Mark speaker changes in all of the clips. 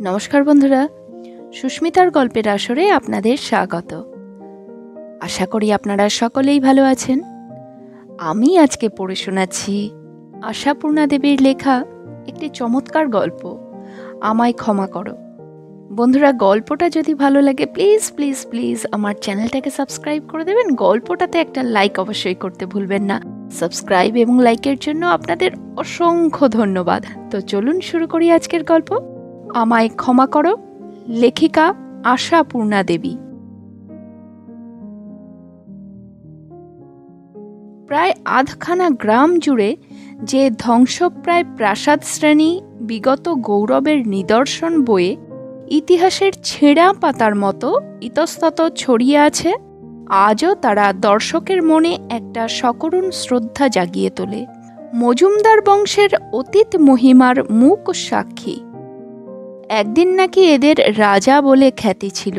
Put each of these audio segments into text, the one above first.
Speaker 1: নমস্কার বন্ধুরা, সুস্মিতার গল্পের আসরে আপনাদের স্বাগত। আশা করি আপনারা সকলেই ভালো আছেন। আমি আজকে পড়ে শোনাচ্ছি আশাপূর্ণা দেবীর লেখা একটি চমৎকার গল্প, আমায় ক্ষমা করো। বন্ধুরা, গল্পটা যদি ভালো লাগে প্লিজ প্লিজ প্লিজ আমার চ্যানেলটাকে সাবস্ক্রাইব করে দেবেন। গল্পটাতে একটা লাইক অবশ্যই করতে ভুলবেন না। সাবস্ক্রাইব এবং লাইকের জন্য আপনাদের অসংখ্য ধন্যবাদ। তো চলুন শুরু করি আজকের গল্প, আমায় ক্ষমা করো। লেখিকা আশাপূর্ণা দেবী। প্রায় আধখানা গ্রাম জুড়ে যে ধ্বংসপ্রায় প্রাসাদ শ্রেণী বিগত গৌরবের নিদর্শন বয়ে ইতিহাসের ছেঁড়া পাতার মতো ইতস্তত ছড়িয়ে আছে, আজও তারা দর্শকের মনে একটা সকরুণ শ্রদ্ধা জাগিয়ে তোলে। মজুমদার বংশের অতীত মহিমার মুখ সাক্ষী। একদিন নাকি এদের রাজা বলে খ্যাতি ছিল।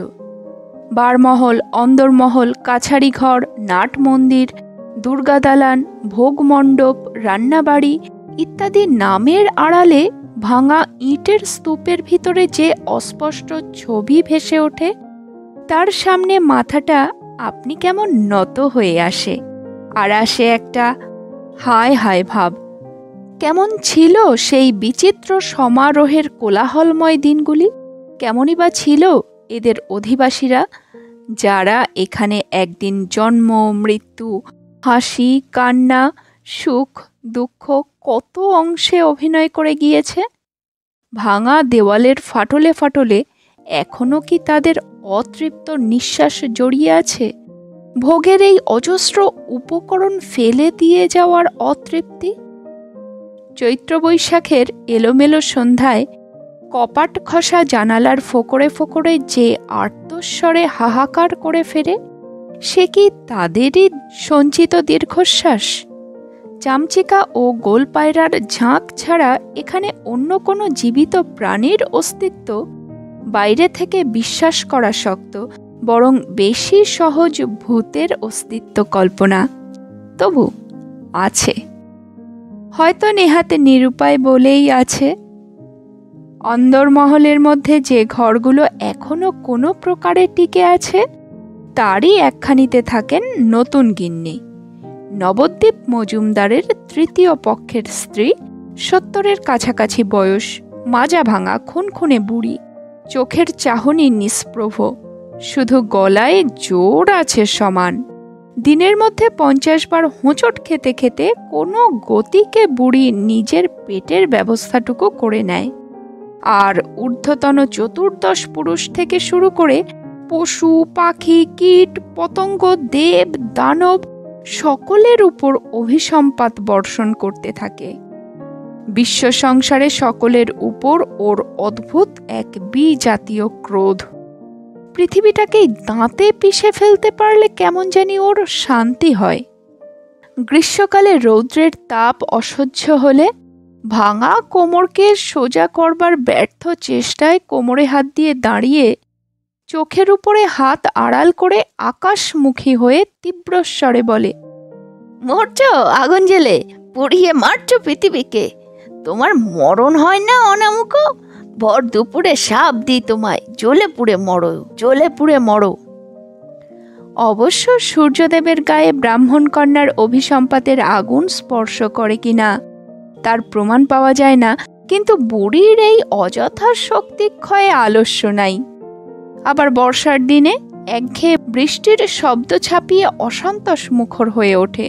Speaker 1: বারমহল, অন্দরমহল, কাছারি ঘর, নাট মন্দির, দুর্গা দালান, ভোগমণ্ডপ, রান্নাবাড়ি ইত্যাদি নামের আড়ালে ভাঙা ইটের স্তূপের ভিতরে যে অস্পষ্ট ছবি ভেসে ওঠে, তার সামনে মাথাটা আপনি কেমন নত হয়ে আসে, আর আসে একটা হায় হায় ভাব। কেমন ছিল সেই বিচিত্র সমারোহের কোলাহলময় দিনগুলি? কেমনই বা ছিল এদের অধিবাসীরা, যারা এখানে একদিন জন্ম, মৃত্যু, হাসি, কান্না, সুখ, দুঃখ কত অংশে অভিনয় করে গিয়েছে? ভাঙা দেওয়ালের ফাটলে ফাটলে এখনও কি তাদের অতৃপ্ত নিঃশ্বাস জড়িয়ে আছে? ভোগের এই অজস্র উপকরণ ফেলে দিয়ে যাওয়ার অতৃপ্তি? চৈত্র বৈশাখের এলোমেলো সন্ধ্যায় কপাট খসা জানালার ফোকরে ফোকরে যে আর্তস্বরে হাহাকার করে ফেরে, সে কি তাদেরই সঞ্চিত দীর্ঘশ্বাস? চামচিকা ও গোলপায়রার ঝাঁক ছাড়া এখানে অন্য কোনো জীবিত প্রাণীর অস্তিত্ব বাইরে থেকে বিশ্বাস করা শক্ত, বরং বেশি সহজ ভূতের অস্তিত্ব কল্পনা। তবু আছে, হয়তো নেহাতে নিরুপায় বলেই আছে। অন্দরমহলের মধ্যে যে ঘরগুলো এখনো কোনো প্রকারে টিকে আছে, তারই একখানিতে থাকেন নতুন গিন্নি, নবদ্বীপ মজুমদারের তৃতীয় পক্ষের স্ত্রী, 70-এর কাছাকাছি বয়স, মাজা ভাঙা, খুনখুনে বুড়ি, চোখের চাহনি নিষ্প্রভ, শুধু গলায় জোর আছে সমান। দিনের মধ্যে 50 বার হোঁচট খেতে খেতে কোনো গতিকে বুড়ি নিজের পেটের ব্যবস্থাটুকু করে নেয়, আর ঊর্ধ্বতন 14 পুরুষ থেকে শুরু করে পশু, পাখি, কীট, পতঙ্গ, দেব, দানব সকলের উপর অভিসম্পাত বর্ষণ করতে থাকে। বিশ্ব সংসারে সকলের উপর ওর অদ্ভুত এক বিজাতীয় ক্রোধ। পৃথিবীটাকেই দাঁতে পিষে ফেলতে পারলে কেমন জানি ওর শান্তি হয়। গ্রীষ্মকালে রৌদ্রের তাপ অসহ্য হলে ভাঙা কোমরকে সোজা করবার ব্যর্থ চেষ্টায় কোমরে হাত দিয়ে দাঁড়িয়ে চোখের উপরে হাত আড়াল করে আকাশমুখী হয়ে তীব্রস্বরে বলে, মরছ আগুন জেলে, পুড়িয়ে মারছ পৃথিবীকে, তোমার মরণ হয় না অনামুকো? ভর দুপুরে সাপ দিই তোমায়, জ্বলে পুড়ে মরো, জ্বলে পুড়ে মরো। অবশ্য সূর্যদেবের গায়ে ব্রাহ্মণ কন্যার অভিসম্পাতের আগুন স্পর্শ করে কিনা তার প্রমাণ পাওয়া যায় না, কিন্তু বুড়ির এই অযথা শক্তিক্ষয়ে আলস্য নাই। আবার বর্ষার দিনে একঘেয়ে বৃষ্টির শব্দ ছাপিয়ে অসন্তোষ মুখর হয়ে ওঠে।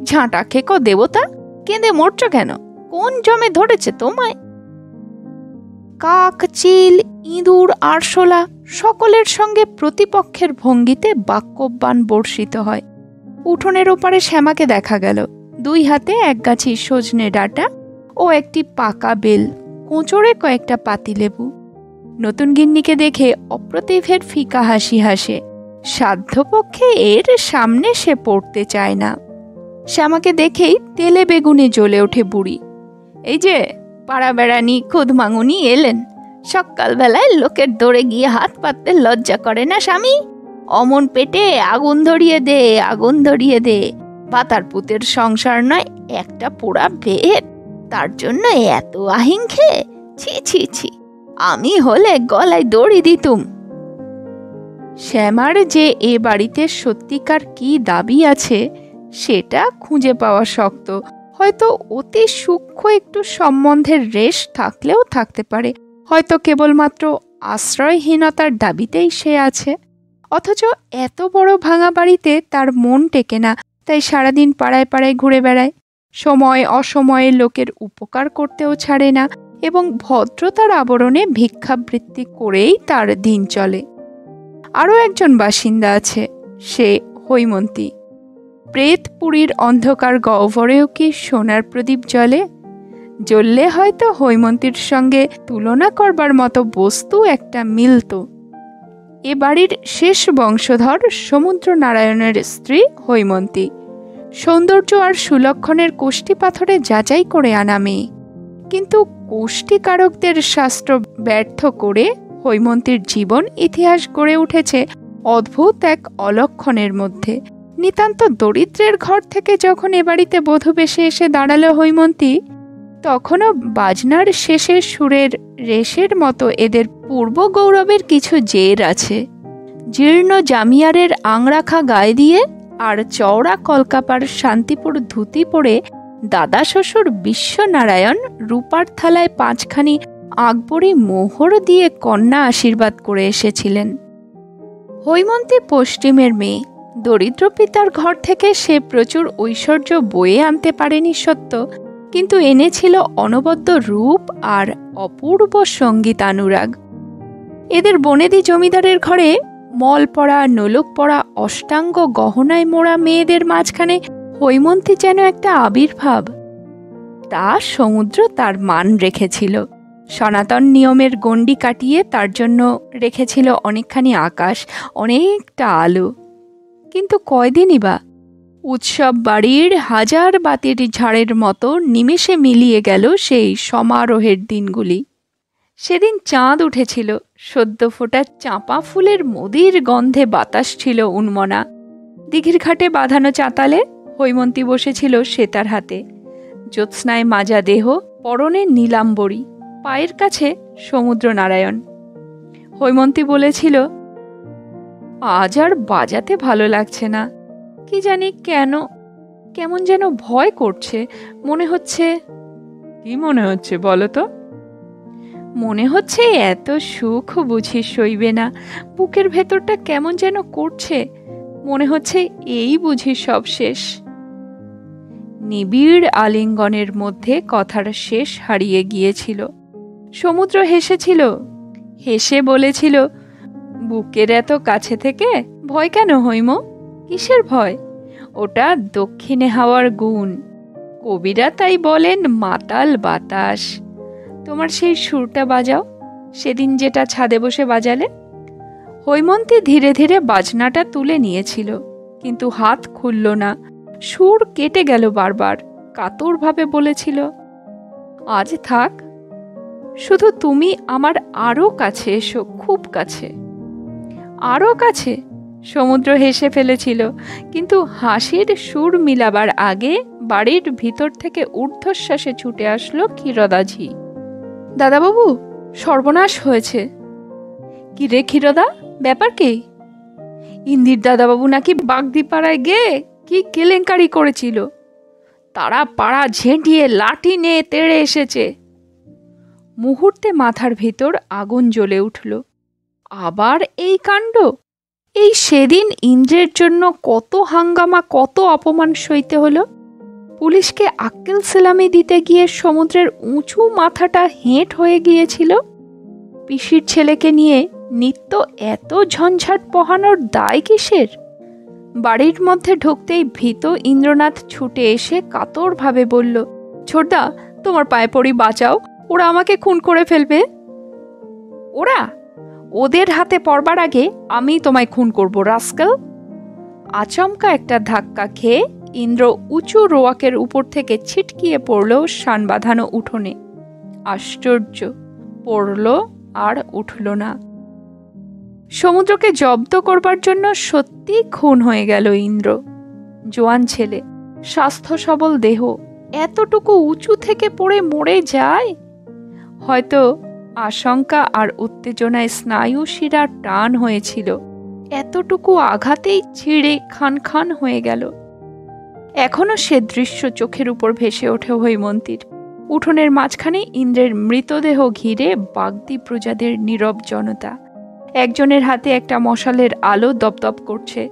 Speaker 1: ঝাঁটা খেকো দেবতা, কেঁদে মরছ কেন? কোন জমে ধরেছে তোমায়? কাক, চিল, ইঁদুর, আরশোলা সকলের সঙ্গে প্রতিপক্ষের ভঙ্গিতে বাক্যবাণ বর্ষিত হয়। উঠোনের ওপারে শ্যামাকে দেখা গেল, 2 হাতে এক গাছি সজনে ডাঁটা ও একটি পাকা বেল, কোঁচড়ে কয়েকটা পাতিলেবু। নতুন গিন্নিকে দেখে অপ্রতিভের ফিকা হাসি হাসে। সাধ্যপক্ষে এর সামনে সে পড়তে চায় না। শ্যামাকে দেখেই তেলে বেগুনে জ্বলে ওঠে বুড়ি। এই যে পাড়া বেড়ানি খুদ মাঙুনি এলেন, সকালবেলায় লোকের দৌড়ে গিয়ে হাত পাততে লজ্জা করে না স্বামী? অমন পেটে আগুন ধরিয়ে দে, আগুন ধরিয়ে দে। পাতার পুতের সংসার নয়, একটা পোড়া পেট, তার জন্য এত আহিং খেয়ে? ছি ছি ছি, আমি হলে গলায় দড়ি দিতুম। শ্যামার যে এ বাড়িতে সত্যিকার কি দাবি আছে সেটা খুঁজে পাওয়া শক্ত। হয়তো অতি সূক্ষ্ম একটু সম্বন্ধের রেশ থাকলেও থাকতে পারে, হয়তো কেবলমাত্র আশ্রয়হীনতার দাবিতেই সে আছে। অথচ এত বড় ভাঙা বাড়িতে তার মন টেকে না, তাই সারাদিন পাড়ায় পাড়ায় ঘুরে বেড়ায়। সময় অসময়ে লোকের উপকার করতেও ছাড়ে না এবং ভদ্রতার আবরণে ভিক্ষাবৃত্তি করেই তার দিন চলে। আরও একজন বাসিন্দা আছে, সে হৈমন্তী। প্রেতপুরীর অন্ধকার গহ্বরেও কি সোনার প্রদীপ জ্বলে? জ্বললে হয়তো হৈমন্তীর সঙ্গে তুলনা করবার মতো বস্তু একটা মিলত। এ বাড়ির শেষ বংশধর সমুদ্র নারায়ণের স্ত্রী হৈমন্তী। সৌন্দর্য আর সুলক্ষণের কোষ্ঠী পাথরে যাচাই করে আনা মেয়ে, কিন্তু কোষ্ঠীকারকদের শাস্ত্র ব্যর্থ করে হৈমন্তীর জীবন ইতিহাস গড়ে উঠেছে অদ্ভুত এক অলক্ষণের মধ্যে। নিতান্ত দরিদ্রের ঘর থেকে যখন এ বাড়িতে বধূ বেশে এসে দাঁড়ালো হৈমন্তী, তখনও বাজনার শেষে সুরের রেশের মতো এদের পূর্ব গৌরবের কিছু জের আছে। জীর্ণ জামিয়ারের আংরাখা গায়ে দিয়ে আর চওড়া কলকাপার শান্তিপুর ধুতি পরে দাদা শ্বশুর বিশ্বনারায়ণ রূপার থালায় 5খানি আকবরী মোহর দিয়ে কন্যা আশীর্বাদ করে এসেছিলেন। হৈমন্তী পশ্চিমের মেয়ে। দরিদ্র পিতার ঘর থেকে সে প্রচুর ঐশ্বর্য বয়ে আনতে পারেনি সত্য, কিন্তু এনেছিল অনবদ্য রূপ আর অপূর্ব সঙ্গীতানুরাগ। এদের বনেদি জমিদারের ঘরে মল পড়া নোলক পড়া অষ্টাঙ্গ গহনায় মোড়া মেয়েদের মাঝখানে হৈমন্তী যেন একটা আবির্ভাব। তা সমুদ্র তার মান রেখেছিল। সনাতন নিয়মের গণ্ডি কাটিয়ে তার জন্য রেখেছিল অনেকখানি আকাশ, অনেকটা আলো। কিন্তু কয়দিনই বা? উৎসব বাড়ির হাজার বাতির ঝাড়ের মতো নিমেষে মিলিয়ে গেল সেই সমারোহের দিনগুলি। সেদিন চাঁদ উঠেছিল, সদ্য ফোটা চাঁপা ফুলের মদির গন্ধে বাতাস ছিল উন্মনা। দিঘির ঘাটে বাঁধানো চাতালে হৈমন্তী বসেছিল সেতার হাতে। জ্যোৎস্নায় মাজা দেহ, পরনে নীলাম্বরী, পায়ের কাছে সমুদ্র নারায়ণ। হৈমন্তী বলেছিল, আজ আর বাজাতে ভালো লাগছে না। কি জানি কেন, কেমন যেন ভয় করছে। মনে হচ্ছে। কি মনে হচ্ছে বলো তো? মনে হচ্ছে এত সুখ বুঝি সইবে না। বুকের ভেতরটা কেমন যেন করছে। মনে হচ্ছে এই বুঝি সব শেষ। নিবিড় আলিঙ্গনের মধ্যে কথার শেষ হারিয়ে গিয়েছিল। সমুদ্র হেসেছিল, হেসে বলেছিল, বুকের এত কাছে থেকে ভয় কেন হৈম? কিসের ভয়? ওটা দক্ষিণে হাওয়ার গুণ। কবিরা তাই বলেন মাতাল বাতাস। তোমার সেই সুরটা বাজাও, সেদিন যেটা ছাদে বসে বাজালে। হৈমন্তী ধীরে ধীরে বাজনাটা তুলে নিয়েছিল, কিন্তু হাত খুলল না। সুর কেটে গেল বারবার। কাতরভাবে বলেছিল, আজ থাক, শুধু তুমি আমার আরো কাছে এসো, খুব কাছে। আরো কাছে? সমুদ্র হেসে ফেলেছিল, কিন্তু হাসির সুর মিলাবার আগে বাড়ির ভিতর থেকে ঊর্ধ্বশ্বাসে ছুটে আসলো ক্ষীরদাঝি। দাদাবাবু, সর্বনাশ হয়েছে। কি রে ক্ষীরদা, ব্যাপার কি? ইন্দির দাদাবাবু নাকি বাগদিপাড়ায় গিয়ে কি কেলেঙ্কারি করেছিল। তারা পাড়া ঝেঁটিয়ে লাঠি নিয়ে তেড়ে এসেছে। মুহূর্তে মাথার ভিতর আগুন জ্বলে উঠল। আবার এই কাণ্ড? এই সেদিন ইন্দ্রের জন্য কত হাঙ্গামা, কত অপমান সইতে হলো। পুলিশকে আক্কেল সেলামি দিতে গিয়ে সমুদ্রের উঁচু মাথাটা হেঁট হয়ে গিয়েছিল। পিসির ছেলেকে নিয়ে নিত্য এত ঝঞ্ঝাট পোহানোর দায় কিসের? বাড়ির মধ্যে ঢুকতেই ভীত ইন্দ্রনাথ ছুটে এসে কাতরভাবে বলল, ছোটদা, তোমার পায়ে পড়ি, বাঁচাও, ওরা আমাকে খুন করে ফেলবে। ওরা? ওদের হাতে পড়বার আগে আমি তোমায় খুন করব, রাস্কেল। আচমকা একটা ধাক্কা খেয়ে ইন্দ্র উঁচু রোয়াকের উপর থেকে ছিটকিয়ে পড়ল শান বাঁধানো উঠোনে। আশ্চর্য, পড়ল আর উঠল না। সমুদ্রকে জব্দ করবার জন্য সত্যি খুন হয়ে গেল ইন্দ্র। জোয়ান ছেলে, স্বাস্থ্য সবল দেহ, এতটুকু উঁচু থেকে পড়ে মরে যায়? হয়তো আশঙ্কা আর উত্তেজনায় স্নায়ু শিরা টান হয়েছিল। এতটুকু আঘাতেই ছিঁড়ে খান খান হয়ে গেল। এখনো সে দৃশ্য চোখের উপর ভেসে ওঠে হৈমন্তীর। উঠোনের মাঝখানে ইন্দ্রের মৃতদেহ ঘিরে বাগদি প্রজাদের নীরব জনতা। একজনের হাতে একটা মশালের আলো দপদপ করছে।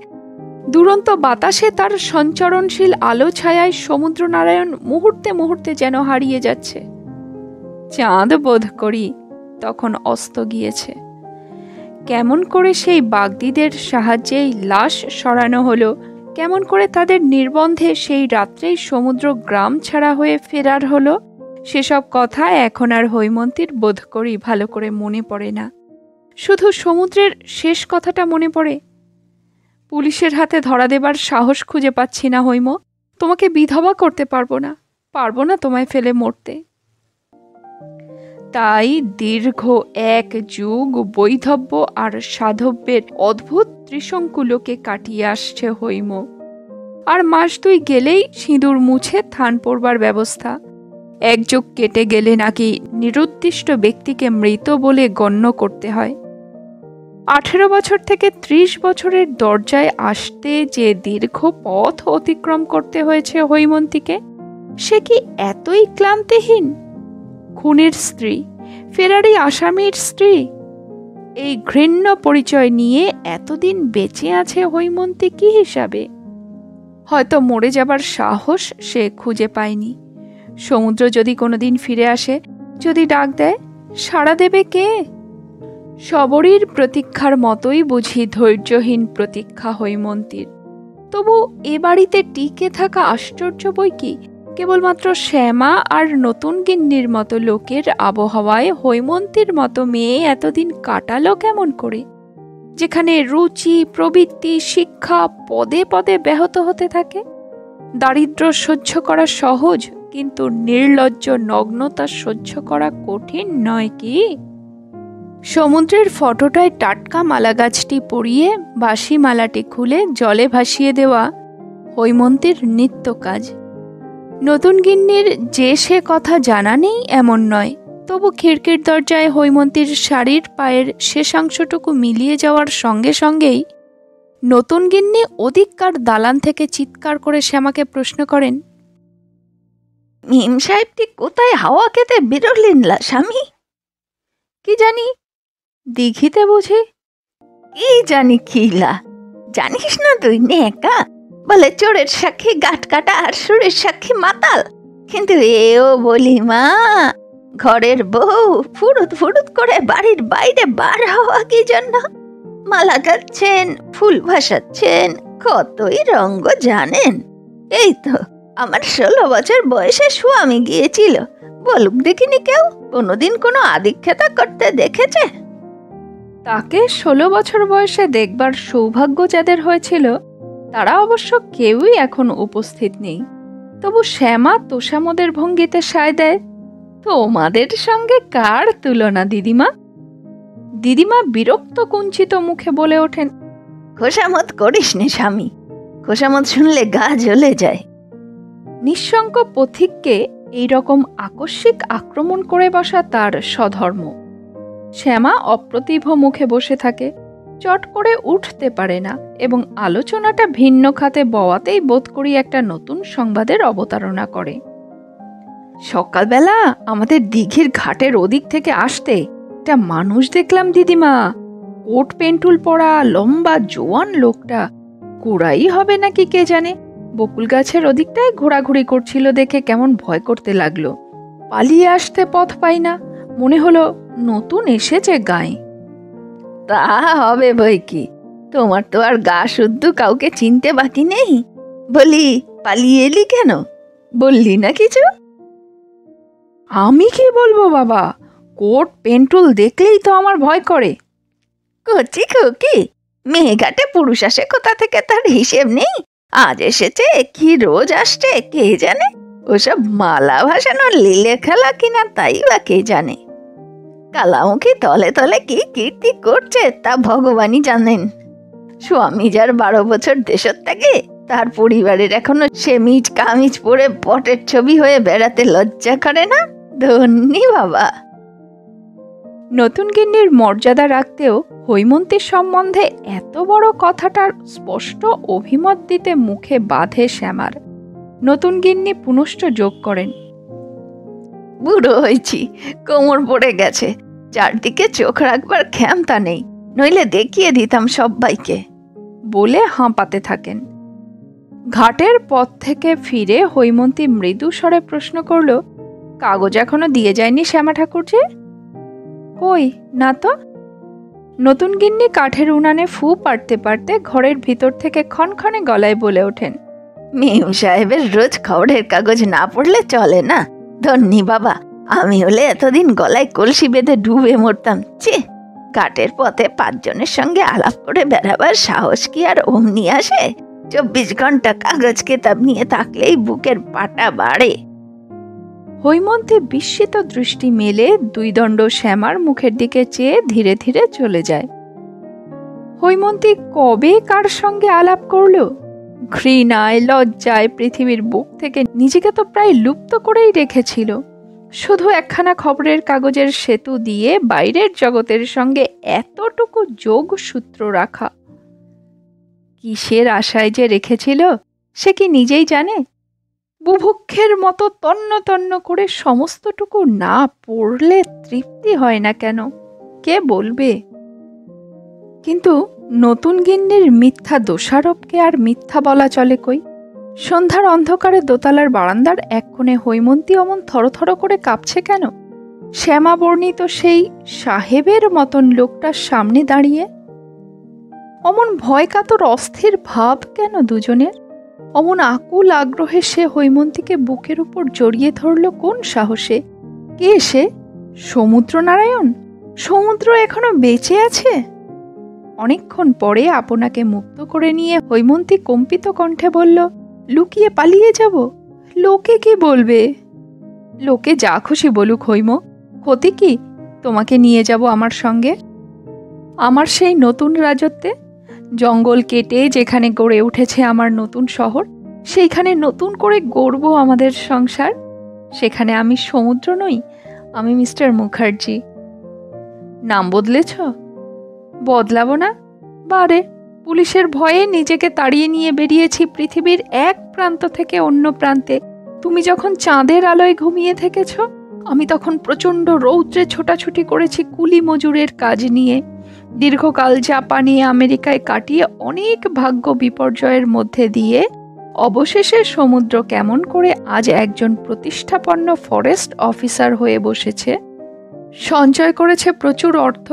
Speaker 1: দুরন্ত বাতাসে তার সঞ্চরণশীল আলো ছায়ায় সমুদ্রনারায়ণ মুহূর্তে মুহূর্তে যেন হারিয়ে যাচ্ছে। চাঁদ বোধ করি তখন অস্ত গিয়েছে। কেমন করে সেই বাগদিদের সাহায্যেই লাশ সরানো হলো, কেমন করে তাদের নির্বন্ধে সেই রাত্রেই সমুদ্র গ্রাম ছাড়া হয়ে ফেরার হলো, সেসব কথা এখন আর হৈমন্তীর বোধ করি ভালো করে মনে পড়ে না। শুধু সমুদ্রের শেষ কথাটা মনে পড়ে। পুলিশের হাতে ধরা দেবার সাহস খুঁজে পাচ্ছি না হৈম। তোমাকে বিধবা করতে পারবো না তোমায় ফেলে মরতে। তাই দীর্ঘ 1 যুগ বৈধব্য আর সাধব্যের অদ্ভুত ত্রিশঙ্কুলকে কাটিয়ে আসছে হৈম। আর মাস 2 গেলেই সিঁদুর মুছে থান পড়বার ব্যবস্থা। 1 যুগ কেটে গেলে নাকি নিরুদ্দিষ্ট ব্যক্তিকে মৃত বলে গণ্য করতে হয়। 18 বছর থেকে 30 বছরের দরজায় আসতে যে দীর্ঘ পথ অতিক্রম করতে হয়েছে হৈমন্তীকে, সে কি এতই ক্লান্তিহীন? খুনের স্ত্রী, ফেরারি আসামির স্ত্রী, এই ঘৃণ্য পরিচয় নিয়ে এতদিন বেঁচে আছে হৈমন্তী কি হিসাবে? হয়তো মরে যাবার সাহস সে খুঁজে পায়নি। সমুদ্র যদি কোনোদিন ফিরে আসে, যদি ডাক দেয়, সাড়া দেবে কে? শবরীর প্রতীক্ষার মতোই বুঝি ধৈর্যহীন প্রতীক্ষা হৈমন্তীর। তবু এ বাড়িতে টিকে থাকা আশ্চর্য বই কি। কেবলমাত্র শ্যামা আর নতুন গিন্নির মতো লোকের আবহাওয়ায় হৈমন্তীর মতো মেয়ে এতদিন কাটালো কেমন করে, যেখানে রুচি, প্রবৃত্তি, শিক্ষা পদে পদে ব্যাহত হতে থাকে। দারিদ্র্য সহ্য করা সহজ, কিন্তু নির্লজ্জ নগ্নতা সহ্য করা কঠিন নয় কি? সমুদ্রের ফটোটায় টাটকা মালা গাছটি পরিয়ে বাসি মালাটি খুলে জলে ভাসিয়ে দেওয়া হৈমন্তীর নিত্য কাজ। নতুন গিন্নির যে সে কথা জানা নেই এমন নয়, তবু খিড়কির দরজায় হৈমন্তীর শাড়ির পায়ের শেষাংশটুকু মিলিয়ে যাওয়ার সঙ্গে সঙ্গেই নতুন গিন্নি ওদিককার দালান থেকে চিৎকার করে শ্যামাকে প্রশ্ন করেন,
Speaker 2: মিম সাহেবটি কোথায় হাওয়া খেতে বেরোলেন লা স্বামী?
Speaker 1: কি জানি, দিঘিতে বুঝি?
Speaker 2: কি জানি খিলা, জানিস না তুই নেকা? বলে চোরের সাক্ষী গাট কাটা আর সুরের সাক্ষী মাতাল। কিন্তু এও বলি মা, ঘরের বউ ফুরুত ফুরুত করে বাড়ির বাইরে বার হওয়া কি জন্য? মালা গাচ্ছেন, ফুল ভাসাচ্ছেন, কতই রঙ্গ জানেন। এই তো আমার 16 বছর বয়সে স্বামী গিয়েছিল, বলুক দেখিনি কেউ কোনোদিন কোনো আদিক্ষেতা করতে দেখেছে?
Speaker 1: তাকে 16 বছর বয়সে দেখবার সৌভাগ্য যাদের হয়েছিল তারা অবশ্য কেউই এখন উপস্থিত নেই। তবু শ্যামা তোষামদের ভঙ্গিতে সায় দেয়, তোমাদের সঙ্গে কার তুলনা দিদিমা? দিদিমা বিরক্ত কুঞ্চিত মুখে বলে ওঠেন,
Speaker 2: খোসামত করিস নে স্বামী, খোসামত শুনলে গা জ্বলে যায়।
Speaker 1: নিঃশঙ্ক পথিককে এইরকম আকস্মিক আক্রমণ করে বসা তার স্বধর্ম। শ্যামা অপ্রতিভ মুখে বসে থাকে, চট করে উঠতে পারে না এবং আলোচনাটা ভিন্ন খাতে বওয়াতেই বোধ করি একটা নতুন সংবাদের অবতারণা করে। সকালবেলা আমাদের দিঘির ঘাটের ওদিক থেকে আসতে একটা মানুষ দেখলাম দিদিমা, কোট পেন্টুল পরা লম্বা জোয়ান লোকটা, কুড়াই হবে নাকি কে জানে, বকুল গাছের ওদিকটায় ঘোরাঘুরি করছিল দেখে কেমন ভয় করতে লাগলো। পালিয়ে আসতে পথ পাই না, মনে হলো নতুন এসেছে গায়ে।
Speaker 2: তা হবে বই কি, তোমার তো আর গা শুদ্ধ কাউকে চিনতে বাকি নেই। বলি পালিয়ে এলি কেন, বললি না কিছু?
Speaker 1: আমি কি বলবো বাবা, কোট পেন্টুল দেখলেই তো আমার ভয় করে।
Speaker 2: কচি খুকি, মেয়েঘাটে পুরুষ আসে কোথা থেকে তার হিসেব নেই। আজ এসেছে কি রোজ আসছে কে জানে। ওসব মালা ভাসানোর লীলে খেলা কিনা তাই বা কে জানে। কালামুখী তলে তলে কি কীর্তি করছে তা ভগবানই জানেন। স্বামী যার 12 বছর দেশের থেকে, তার পরিবারের এখনো সেমিজ কামিজ পরে পটের ছবি হয়ে বেড়াতে লজ্জা করে না? ধন্যি বাবা।
Speaker 1: নতুন গিন্নির মর্যাদা রাখতেও হৈমন্তীর সম্বন্ধে এত বড় কথাটার স্পষ্ট অভিমত দিতে মুখে বাধে শ্যামার। নতুন গিন্নি পুনশ্চ যোগ করেন,
Speaker 2: বুড়ো হয়েছি, কোমর পড়ে গেছে, চারদিকে চোখ রাখবার ক্ষমতা নেই, নইলে দেখিয়ে দিতাম সবাইকে,
Speaker 1: বলে হাঁপাতে থাকেন। ঘাটের পথ থেকে ফিরে হৈমন্তী মৃদু স্বরে প্রশ্ন করল, কাগজ এখনো দিয়ে যায়নি শ্যামা ঠাকুরজি? কই না তো। নতুন গিন্নি কাঠের উনানে ফু পাড়তে পারতে ঘরের ভিতর থেকে ক্ষণক্ষণে গলায় বলে ওঠেন,
Speaker 2: মেম সাহেবের রোজ খবরের কাগজ না পড়লে চলে না। ধন্যি বাবা, আমি হলে এতদিন গলায় কলসি বেঁধে ডুবে মরতাম। ঘাটের পথে 5 জনের সঙ্গে আলাপ করে বেড়াবার সাহস কি আর অমনি আসে? 24 ঘন্টা কাগজ কেতাব নিয়ে থাকলেই বুকের পাটা বাড়ে।
Speaker 1: হৈমন্তী বিস্মিত দৃষ্টি মেলে 2 দণ্ড শ্যামার মুখের দিকে চেয়ে ধীরে ধীরে চলে যায়। হৈমন্তী কবে কার সঙ্গে আলাপ করল? ঘৃণায় লজ্জায় পৃথিবীর বুক থেকে নিজেকে তো প্রায় লুপ্ত করেই রেখেছিল। শুধু একখানা খবরের কাগজের সেতু দিয়ে বাইরের জগতের সঙ্গে এতটুকু যোগসূত্র রাখা, কিসের আশায় যে রেখেছিল সে কি নিজেই জানে? বুভুক্ষের মতো তন্ন তন্ন করে সমস্তটুকু না পড়লে তৃপ্তি হয় না কেন, কে বলবে? কিন্তু নতুন গিন্নির মিথ্যা দোষারোপকে আর মিথ্যা বলা চলে কই? সন্ধ্যার অন্ধকারে দোতলার বারান্দার এক কোণে হৈমন্তী অমন থরথর করে কাঁপছে কেন? শ্যামা বর্ণিত সেই সাহেবের মতন লোকটার সামনে দাঁড়িয়ে অমন ভয় কাতর অস্থির ভাব কেন দুজনের? অমন আকুল আগ্রহে সে হৈমন্তীকে বুকের উপর জড়িয়ে ধরল কোন সাহসে? কে সে? সমুদ্রনারায়ণ? সমুদ্র এখনো বেঁচে আছে? অনেকক্ষণ পরে আপনাকে মুক্ত করে নিয়ে হৈমন্তী কম্পিত কণ্ঠে বলল, লুকিয়ে পালিয়ে যাব? লোকে কি বলবে? লোকে যা খুশি বলুক হৈম, ক্ষতি কি? তোমাকে নিয়ে যাব আমার সঙ্গে, আমার সেই নতুন রাজত্বে। জঙ্গল কেটে যেখানে গড়ে উঠেছে আমার নতুন শহর, সেইখানে নতুন করে গড়ব আমাদের সংসার। সেখানে আমি সমুদ্র নই, আমি মিস্টার মুখার্জি। নাম বদলেছ? বদলাবো না? বারে, পুলিশের ভয়ে নিজেকে তাড়িয়ে নিয়ে বেরিয়েছি পৃথিবীর এক প্রান্ত থেকে অন্য প্রান্তে। তুমি যখন চাঁদের আলোয় ঘুমিয়ে থেকেছ, আমি তখন প্রচণ্ড রৌদ্রে ছোটাছুটি করেছি কুলি মজুরের কাজ নিয়ে। দীর্ঘকাল জাপানে আমেরিকায় কাটিয়ে অনেক ভাগ্য বিপর্যয়ের মধ্যে দিয়ে অবশেষে সমুদ্র কেমন করে আজ একজন প্রতিষ্ঠাপন্ন ফরেস্ট অফিসার হয়ে বসেছে, সঞ্চয় করেছে প্রচুর অর্থ,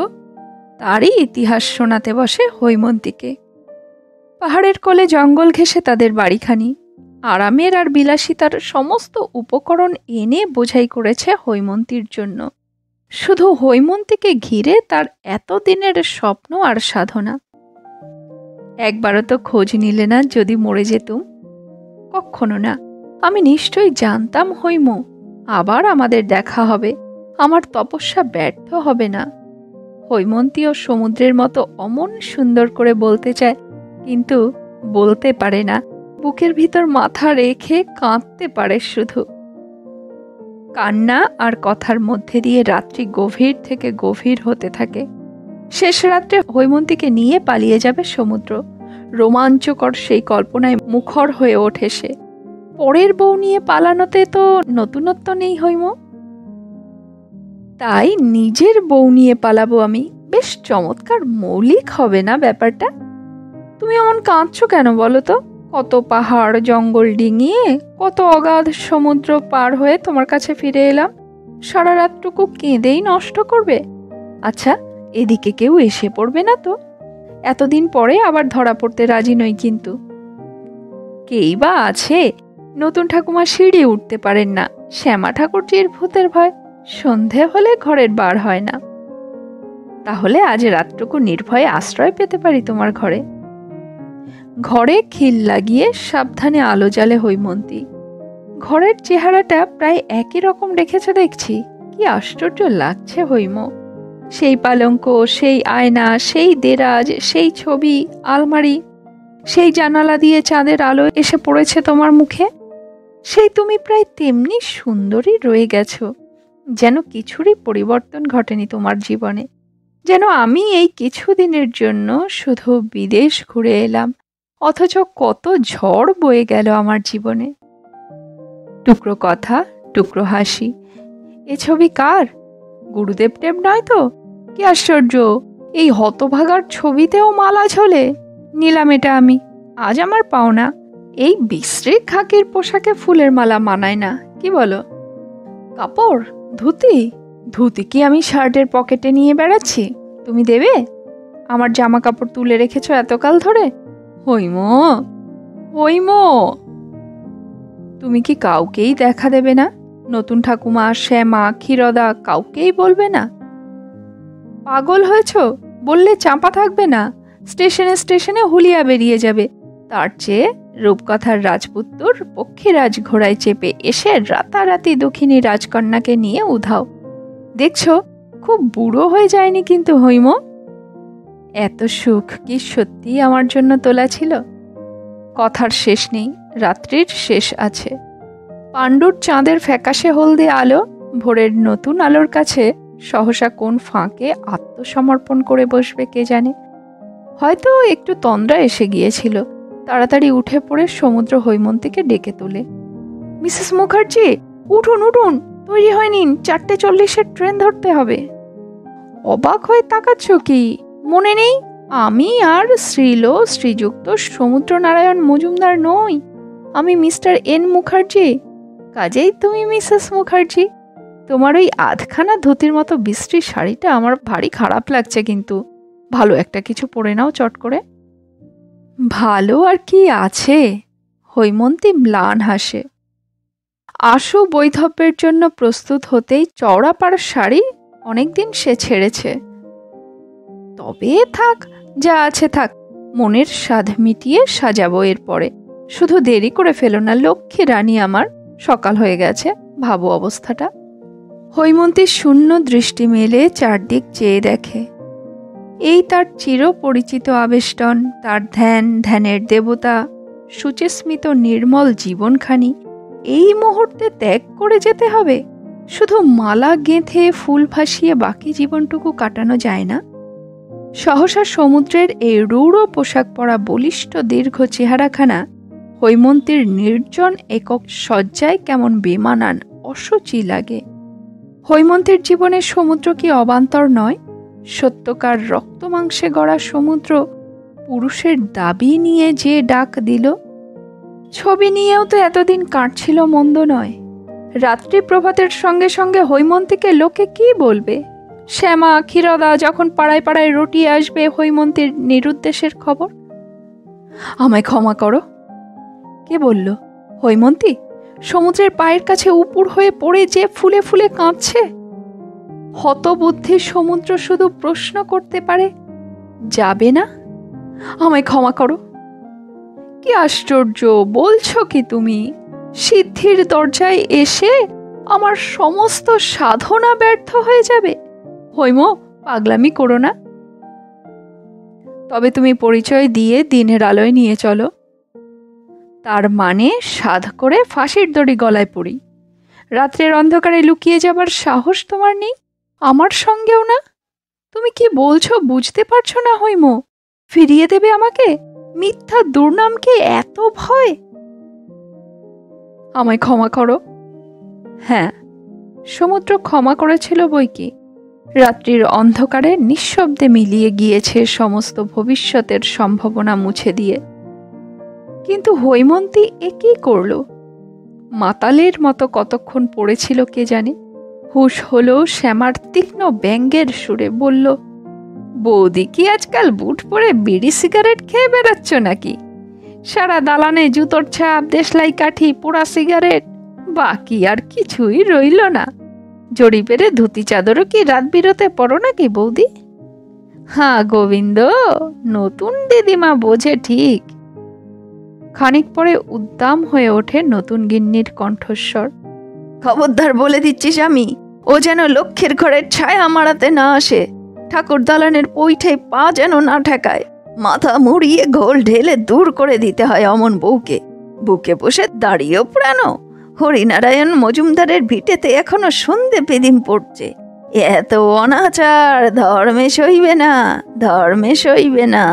Speaker 1: তারই ইতিহাস শোনাতে বসে হৈমন্তীকে। পাহাড়ের কোলে জঙ্গল ঘেঁষে তাদের বাড়িখানি, আরামের আর বিলাসিতার সমস্ত উপকরণ এনে বোঝাই করেছে হৈমন্তীর জন্য। শুধু হৈমন্তীকে ঘিরে তার এতদিনের স্বপ্ন আর সাধনা। একবারও তো খোঁজ নিলে না যদি মরে যেতুম? কখনো না। আমি নিশ্চয়ই জানতাম হৈম, আবার আমাদের দেখা হবে, আমার তপস্যা ব্যর্থ হবে না। হৈমন্তী ও সমুদ্রের মতো অমন সুন্দর করে বলতে চায়, কিন্তু বলতে পারে না, বুকের ভিতর মাথা রেখে কাঁদতে পারে শুধু। কান্না আর কথার মধ্যে দিয়ে রাত্রি গভীর থেকে গভীর হতে থাকে। শেষ রাত্রে হৈমন্তীকে নিয়ে পালিয়ে যাবে সমুদ্র। রোমাঞ্চকর সেই কল্পনায় মুখর হয়ে ওঠে সে। পরের বউ নিয়ে পালানোতে তো নতুনত্ব নেই হৈম, তাই নিজের বউ নিয়ে পালাবো আমি। বেশ চমৎকার মৌলিক হবে না ব্যাপারটা? তুমি এমন কাঁদছো কেন বলো তো? কত পাহাড় জঙ্গল ডিঙিয়ে, কত অগাধ সমুদ্র পার হয়ে তোমার কাছে ফিরে এলাম, সারা রাতটুকু কেঁদেই নষ্ট করবে? আচ্ছা, এদিকে কেউ এসে পড়বে না তো? এতদিন পরে আবার ধরা পড়তে রাজি নই কিন্তু। কেই বা আছে? নতুন ঠাকুমা সিঁড়ি উঠতে পারেন না, শ্যামা ঠাকুরজির ভূতের ভয়, সন্ধে হলে ঘরের বার হয় না। তাহলে আজ রাতটুকু নির্ভয়ে আশ্রয় পেতে পারি তোমার ঘরে। ঘরে খিল লাগিয়ে সাবধানে আলো জ্বালে হৈমন্তী। ঘরের চেহারাটা প্রায় একই রকম রেখেছে দেখছি, কি আশ্চর্য লাগছে হৈম। সেই পালঙ্ক, সেই আয়না, সেই দেরাজ, সেই ছবি, আলমারি, সেই জানালা দিয়ে চাঁদের আলো এসে পড়েছে তোমার মুখে। সেই তুমি প্রায় তেমনি সুন্দরী রয়ে গেছো, যেন কিছুরই পরিবর্তন ঘটেনি তোমার জীবনে, যেন আমি এই কিছুদিনের জন্য শুধু বিদেশ ঘুরে এলাম, অথচ কত ঝড় বয়ে গেল আমার জীবনে। টুকরো কথা, টুকরো হাসি। এ ছবি কার? গুরুদেব টেব নয় তো? কি আশ্চর্য, এই হতভাগার ছবিতেও মালা ঝোলে। নিলাম এটা আমি, আজ আমার পাওনা। এই বিশ্রী খাকির পোশাকে ফুলের মালা মানায় না, কি বলো? কাপড়, ধুতি? ধুতি কি আমি শার্টের পকেটে নিয়ে বেড়াচ্ছি? তুমি দেবে? আমার জামা কাপড় তুলে রেখেছ এতকাল ধরে। হইমো, হইমো, তুমি কি কাউকেই দেখা দেবে না? নতুন ঠাকুমা, শ্যামা, ক্ষীরদা, কাউকেই বলবে না? পাগল হয়েছ? বললে চাপা থাকবে না, স্টেশনে স্টেশনে হুলিয়া বেরিয়ে যাবে। তার চেয়ে রূপকথার রাজপুত্তর পক্ষীরাজ ঘোড়ায় চেপে এসে রাতারাতি দক্ষিণী রাজকন্যাকে নিয়ে উধাও। দেখছো, খুব বুড়ো হয়ে যায়নি কিন্তু হইম? এত সুখ কি সত্যি আমার জন্য তোলা ছিল? কথার শেষ নেই, রাত্রির শেষ আছে। পাণ্ডুর চাঁদের ফ্যাকাশে হলদে আলো ভোরের নতুন আলোর কাছে সহসা কোন ফাঁকে আত্মসমর্পণ করে বসবে কে জানে। হয়তো একটু তন্দ্রা এসে গিয়েছিল। তাড়াতাড়ি উঠে পড়ে সমুদ্র হৈমন্তীকে ডেকে তোলে। মিসেস মুখার্জি, উঠুন উঠুন, তৈরি হয়ে নিন, 4:40 ট্রেন ধরতে হবে। অবাক হয়ে তাকাচ্ছ কি? মনে নেই আমি আর শ্রীযুক্ত সমুদ্রনারায়ণ মজুমদার নই, আমি মিস্টার এন মুখার্জি। কাজেই তুমি মিসেস মুখার্জি। তোমার ওই আধখানা ধুতির মতো বিশ্রী শাড়িটা আমার ভারী খারাপ লাগছে, কিন্তু ভালো একটা কিছু পরে নাও চট করে। ভালো আর কি আছে? হৈমন্তী ম্লান হাসে। আশু বৈধব্যের জন্য প্রস্তুত হতেই চওড়া পাড় শাড়ি অনেকদিন সে ছেড়েছে। তবে থাক, যা আছে থাক, মনের স্বাদ মিটিয়ে সাজাবো এরপরে। শুধু দেরি করে ফেলো না লক্ষ্মী রানী আমার, সকাল হয়ে গেছে, ভাবো অবস্থাটা। হৈমন্তী শূন্য দৃষ্টি মেলে চারদিক চেয়ে দেখে। এই তার চিরপরিচিত আবেষ্টন, তার ধ্যানের দেবতা, সুচিস্মিত নির্মল জীবনখানি এই মুহূর্তে ত্যাগ করে যেতে হবে? শুধু মালা গেঁথে ফুল ভাসিয়ে বাকি জীবনটুকু কাটানো যায় না? সহসা সমুদ্রের এই রূঢ় পোশাক পরা বলিষ্ঠ দীর্ঘ চেহারাখানা হৈমন্তীর নির্জন একক শয্যায় কেমন বেমানান, অসুচি লাগে। হৈমন্তীর জীবনে সমুদ্র কি অবান্তর নয়? সত্যকার রক্তমাংসে গড়া সমুদ্র পুরুষের দাবি নিয়ে যে ডাক দিল। ছবি নিয়েও তো এতদিন কাটছিল মন্দ নয়। রাত্রি প্রভাতের সঙ্গে সঙ্গে হৈমন্তীকে লোকে কি বলবে? শ্যামা, ক্ষীরদা যখন পাড়ায় পাড়ায় রটিয়ে আসবে হৈমন্তীর নিরুদ্দেশের খবর। আমায় ক্ষমা করো। কে বলল? হৈমন্তী সমুদ্রের পায়ের কাছে উপুড় হয়ে পড়ে যে ফুলে ফুলে কাঁপছে। হতবুদ্ধি সমুদ্র শুধু প্রশ্ন করতে পারে, যাবে না? আমায় ক্ষমা করো। কি আশ্চর্য বলছো কি তুমি? সিদ্ধির দরজায় এসে আমার সমস্ত সাধনা ব্যর্থ হয়ে যাবে? হৈম, পাগলামি করো না। তবে তুমি পরিচয় দিয়ে দিনের আলোয় নিয়ে চলো। তার মানে সাধ করে ফাঁসির দড়ি গলায় পড়ি। রাত্রের অন্ধকারে লুকিয়ে যাবার সাহস তোমার নেই, আমার সঙ্গেও না। তুমি কি বলছো বুঝতে পারছো না হৈম? ফিরিয়ে দেবে আমাকে? মিথ্যা দুর্নামকে এত ভয়? আমায় ক্ষমা করো। হ্যাঁ, সমুদ্র ক্ষমা করেছিল বই কি। রাত্রির অন্ধকারে নিঃশব্দে মিলিয়ে গিয়েছে সমস্ত ভবিষ্যতের সম্ভাবনা মুছে দিয়ে। কিন্তু হৈমন্তী এ কি করল? মাতালের মতো কতক্ষণ পড়েছিল কে জানে। হুশ হলো শ্যামার তীক্ষ্ণ ব্যঙ্গের সুরে বলল, বৌদি কি আজকাল বুট পরে বিড়ি সিগারেট খেয়ে বেড়াচ্ছ নাকি? সারা দালানে জুতোর ছাপ, দেশলাই কাঠি, পোড়া সিগারেট, বাকি আর কিছুই রইল না। জড়ি পেরে ধুতি চাদরও কি রাত বিরতে পড়ো নাকি বৌদি? হ্যাঁ গোবিন্দ, নতুন দিদিমা বোঝে ঠিক। খানিক পরে উদ্দাম হয়ে ওঠে নতুন গিন্নির কণ্ঠস্বর। খবরদার বলে দিচ্ছিস আমি, ও যেন লক্ষ্যের ঘরের ছায়া মারাতে না আসে। ঠাকুর দালানের পৈঠে পা যেন না ঠেকায়। মাথা মুড়িয়ে ঘোল ঢেলে দূর করে দিতে হয় অমন বউকে। বুকে বসে দাঁড়িয়েও পুরানো,
Speaker 2: হরিনারায়ণ মজুমদারের ভিটেতে এখনো সন্ধে পেদিম পড়ছে। এত অনাচার ধর্মে সইবে না, ধর্মে সইবে না।